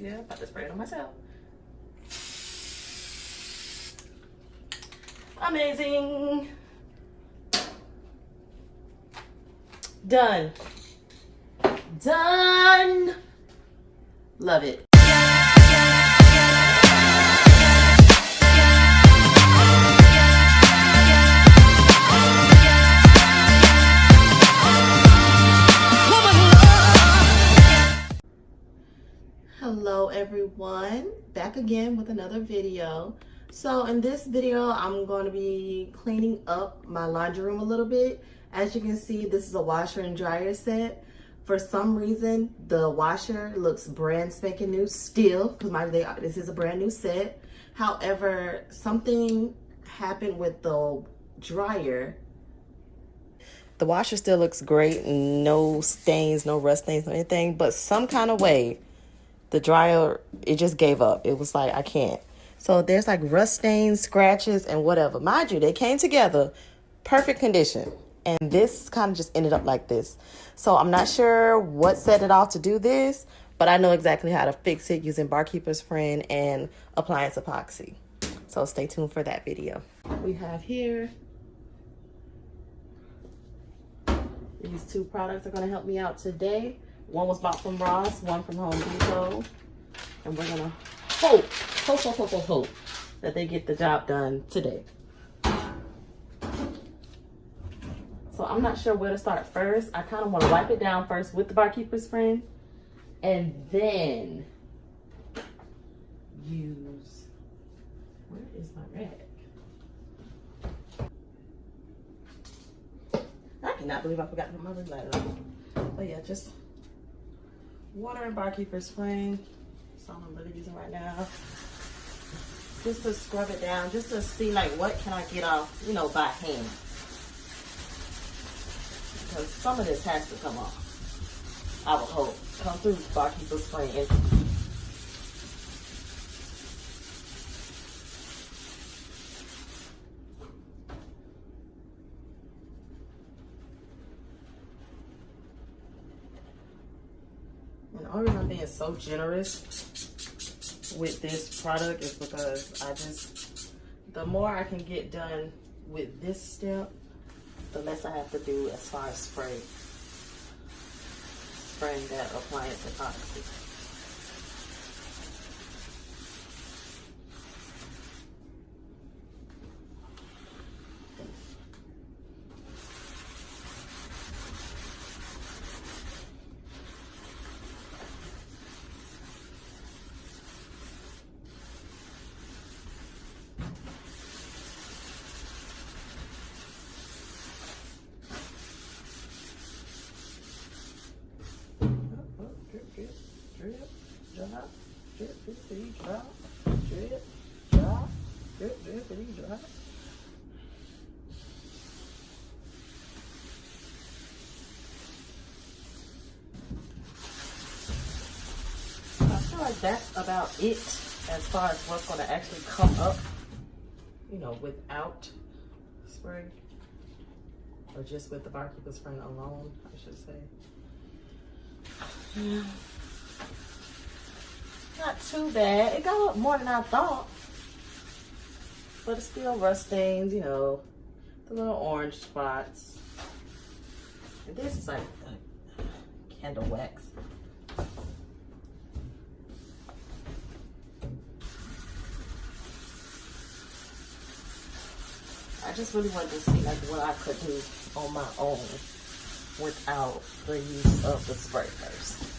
Yeah, about to spray it on myself. Amazing. Done. Done. Love it. Hello everyone, back again with another video. So in this video I'm going to be cleaning up my laundry room a little bit. As you can see, this is a washer and dryer set. For some reason the washer looks brand spanking new still, because this is a brand new set. However, something happened with the dryer. The washer still looks great, no stains, no rust stains, no anything, but some kind of way the dryer, it just gave up. It was like, I can't. So there's like rust stains, scratches, and whatever. Mind you, they came together, perfect condition. And this kind of just ended up like this. So I'm not sure what set it off to do this, but I know exactly how to fix it using Barkeeper's Friend and Appliance Epoxy. So stay tuned for that video. We have here, these two products are gonna help me out today. One was bought from Ross, one from Home Depot. And we're gonna hope that they get the job done today. So I'm not sure where to start first. I kind of want to wipe it down first with the Barkeeper's Friend. And then use, where is my rag? I cannot believe I forgot to put my ring light on. But yeah, just water and Barkeeper's Friend. That's all I'm really using right now. Just to scrub it down, just to see like what can I get off, you know, by hand. Because some of this has to come off. I will hope. Come through Barkeeper's Friend. And the only reason I'm being so generous with this product is because the more I can get done with this step, the less I have to do as far as spraying that appliance epoxy. I feel like that's about it as far as what's going to actually come up, you know, without spray, or just with the Barkeeper's Friend alone, I should say. Yeah. Not too bad. It got up more than I thought. But it's still rust stains, you know, the little orange spots. And this is like candle wax. I just really wanted to see like what I could do on my own without the use of the spray first.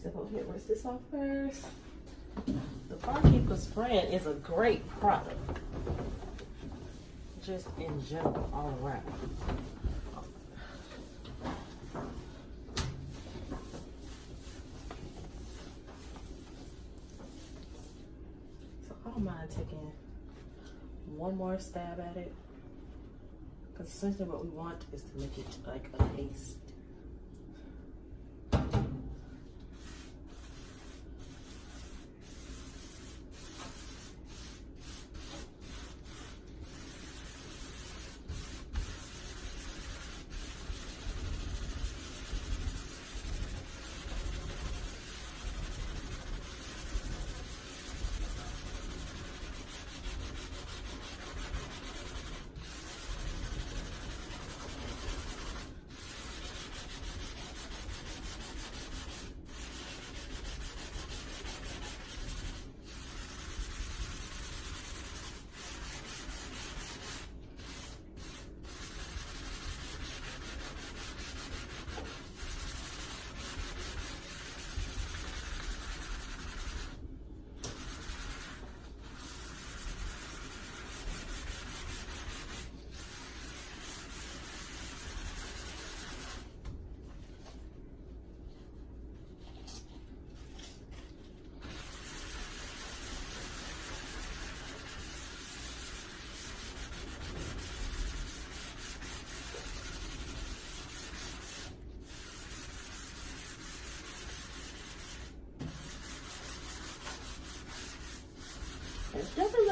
Step over here, rinse this off first. The Barkeeper's Friend is a great product, just in general, all around. So I don't mind taking one more stab at it, because essentially what we want is to make it like a paste.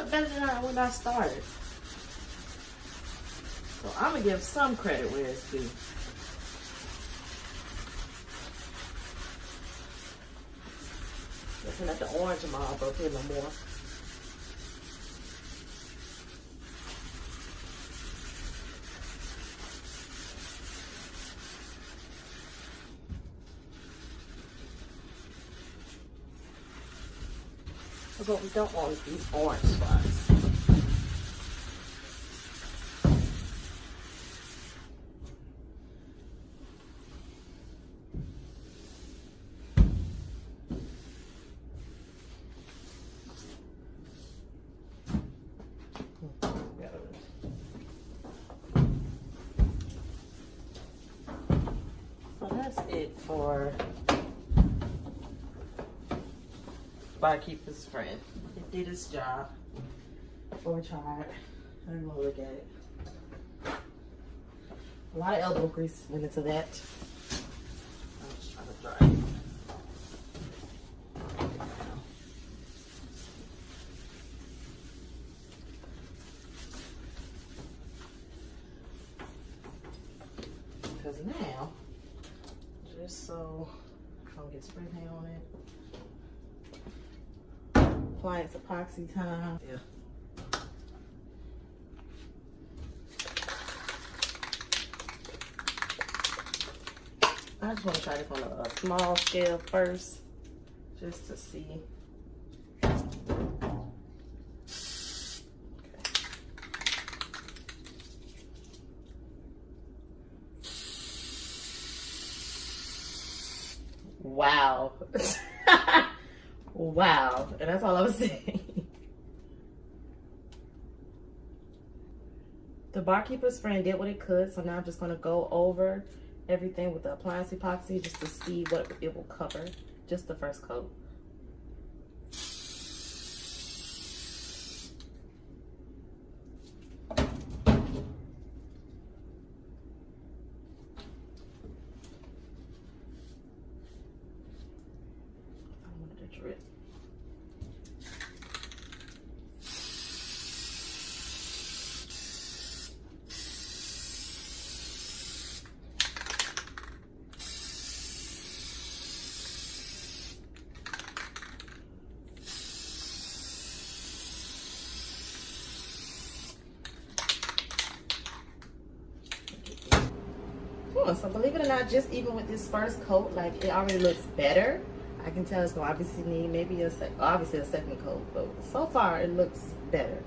look better than when I started. So I'm gonna give some credit where it's due. Looking at the orange mob up here no more. Because what we don't want is these orange spots. So that's it for Barkeeper's Friend. It did its job. Before we try it, I'm gonna look at it. A lot of elbow grease went into that. I'm just trying to dry it. Because now, just so I don't get spray paint on it. Appliance epoxy time. Yeah. I just want to try this on a small scale first, just to see. Okay. Wow. Wow. And that's all I was saying. The Barkeeper's Friend did what it could, so now I'm just going to go over everything with the appliance epoxy just to see what it will cover. Just the first coat. I wanted to drip. So believe it or not, just even with this first coat, like it already looks better. I can tell it's gonna obviously need maybe obviously a second coat, but so far it looks better.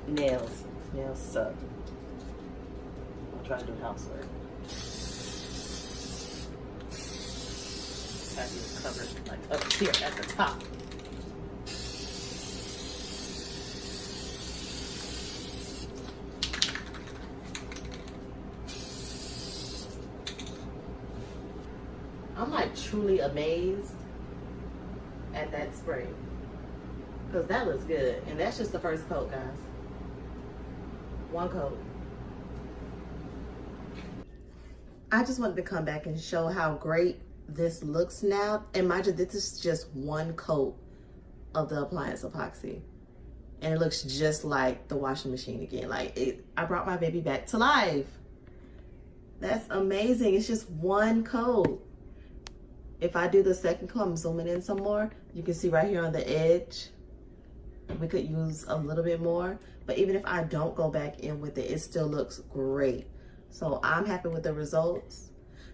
Nails suck. I'm trying to do housework. Have you covered like up here at the top. I'm like truly amazed at that spray. Because that looks good. And that's just the first coat, guys. One coat. I just wanted to come back and show how great this looks now. And mind you, this is just one coat of the appliance epoxy. And it looks just like the washing machine again. Like I brought my baby back to life. That's amazing. It's just one coat. If I do the second coat, I'm zooming in some more. You can see right here on the edge. We could use a little bit more, but even if I don't go back in with it, it still looks great. So I'm happy with the results.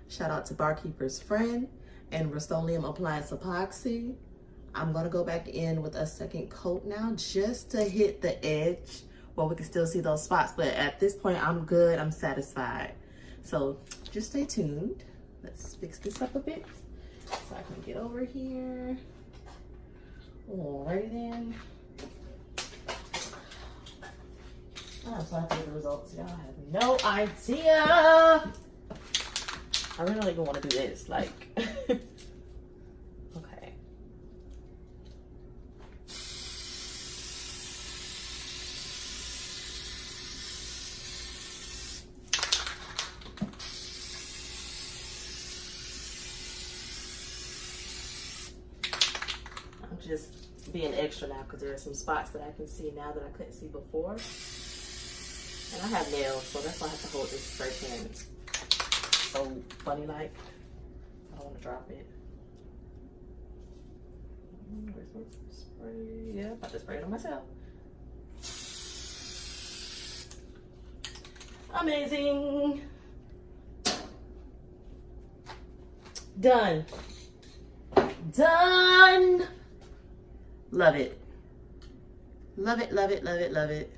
Shout out to Barkeeper's Friend and Rustoleum Appliance Epoxy. I'm gonna go back in with a second coat now just to hit the edge where we can still see those spots. But at this point, I'm good, I'm satisfied. So just stay tuned. Let's fix this up a bit so I can get over here. Alrighty then. I'm so happy with the results. Y'all have no idea. I really don't even want to do this. Like, okay. I'm just being extra now because there are some spots that I can see now that I couldn't see before. And I have nails, so that's why I have to hold this spray can so funny like. I don't want to drop it. Where's my spray? Yeah, I'm about to spray it on myself. Amazing. Done. Done. Love it. Love it, love it, love it, love it.